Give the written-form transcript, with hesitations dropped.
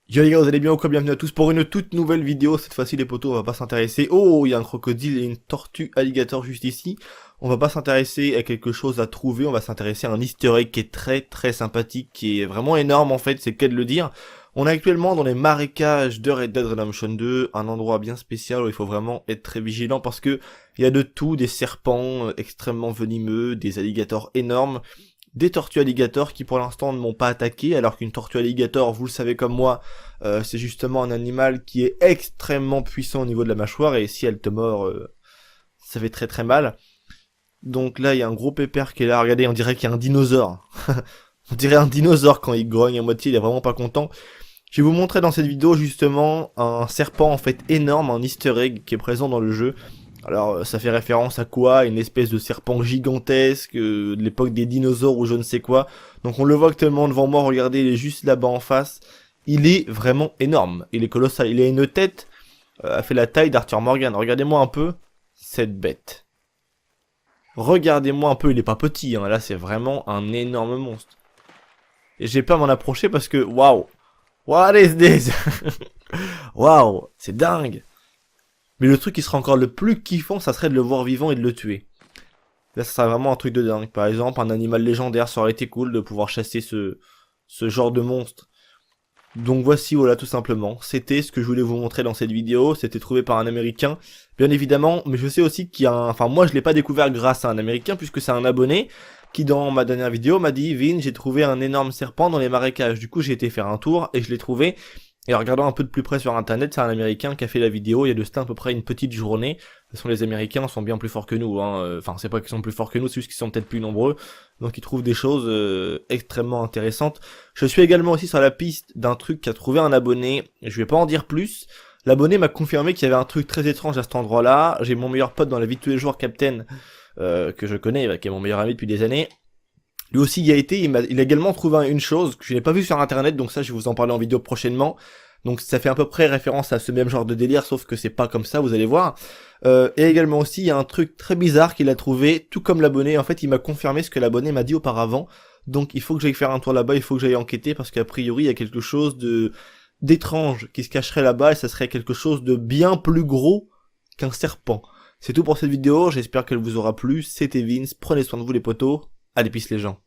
Yo les gars, vous allez bien ou quoi? Bienvenue à tous pour une toute nouvelle vidéo. Cette fois-ci les potos, on va pas s'intéresser. Oh, il y a un crocodile et une tortue alligator juste ici. On va pas s'intéresser à quelque chose à trouver, on va s'intéresser à un easter egg qui est très sympathique, qui est vraiment énorme en fait, c'est le cas de le dire. On est actuellement dans les marécages de Red Dead Redemption 2, un endroit bien spécial où il faut vraiment être très vigilant parce que il y a de tout, des serpents extrêmement venimeux, des alligators énormes, des tortues alligators qui pour l'instant ne m'ont pas attaqué, alors qu'une tortue alligator, vous le savez comme moi, c'est justement un animal qui est extrêmement puissant au niveau de la mâchoire, et si elle te mord, ça fait très mal. Donc là, il y a un gros pépère qui est là, regardez, on dirait qu'il y a un dinosaure. On dirait un dinosaure quand il grogne à moitié, il est vraiment pas content. Je vais vous montrer dans cette vidéo justement un serpent en fait énorme, un easter egg qui est présent dans le jeu. Alors ça fait référence à quoi? Une espèce de serpent gigantesque de l'époque des dinosaures ou je ne sais quoi. Donc on le voit actuellement devant moi, regardez, il est juste là-bas en face. Il est vraiment énorme, il est colossal, il a une tête, a fait la taille d'Arthur Morgan. Regardez-moi un peu cette bête. Regardez-moi un peu, il est pas petit, hein. Là c'est vraiment un énorme monstre. Et j'ai peur de m'en approcher parce que, waouh, what is this? Waouh, c'est dingue. Mais le truc qui serait encore le plus kiffant, ça serait de le voir vivant et de le tuer. Là, ça serait vraiment un truc de dingue. Par exemple, un animal légendaire, ça aurait été cool de pouvoir chasser ce genre de monstre. Donc voici, voilà, tout simplement. C'était ce que je voulais vous montrer dans cette vidéo. C'était trouvé par un Américain, bien évidemment. Mais je sais aussi qu'il y a un... Enfin, moi, je l'ai pas découvert grâce à un Américain, puisque c'est un abonné qui, dans ma dernière vidéo, m'a dit « Vin, j'ai trouvé un énorme serpent dans les marécages. » Du coup, j'ai été faire un tour et je l'ai trouvé. Et en regardant un peu de plus près sur internet, c'est un Américain qui a fait la vidéo, il y a de cela à peu près une petite journée. De toute façon, les Américains sont bien plus forts que nous, hein. Enfin, c'est pas qu'ils sont plus forts que nous, c'est juste qu'ils sont peut-être plus nombreux. Donc ils trouvent des choses extrêmement intéressantes. Je suis également aussi sur la piste d'un truc qu'a trouvé un abonné, je vais pas en dire plus. L'abonné m'a confirmé qu'il y avait un truc très étrange à cet endroit-là. J'ai mon meilleur pote dans la vie de tous les jours, Captain, que je connais, qui est mon meilleur ami depuis des années. Lui aussi y a été, il a également trouvé une chose que je n'ai pas vue sur internet, donc ça je vais vous en parler en vidéo prochainement. Donc ça fait à peu près référence à ce même genre de délire, sauf que c'est pas comme ça, vous allez voir. Et également aussi, il y a un truc très bizarre qu'il a trouvé, tout comme l'abonné. En fait, il m'a confirmé ce que l'abonné m'a dit auparavant. Donc il faut que j'aille faire un tour là-bas, il faut que j'aille enquêter, parce qu'a priori, il y a quelque chose d'étrange qui se cacherait là-bas, et ça serait quelque chose de bien plus gros qu'un serpent. C'est tout pour cette vidéo, j'espère qu'elle vous aura plu. C'était Vince, prenez soin de vous les potos, allez peace les gens.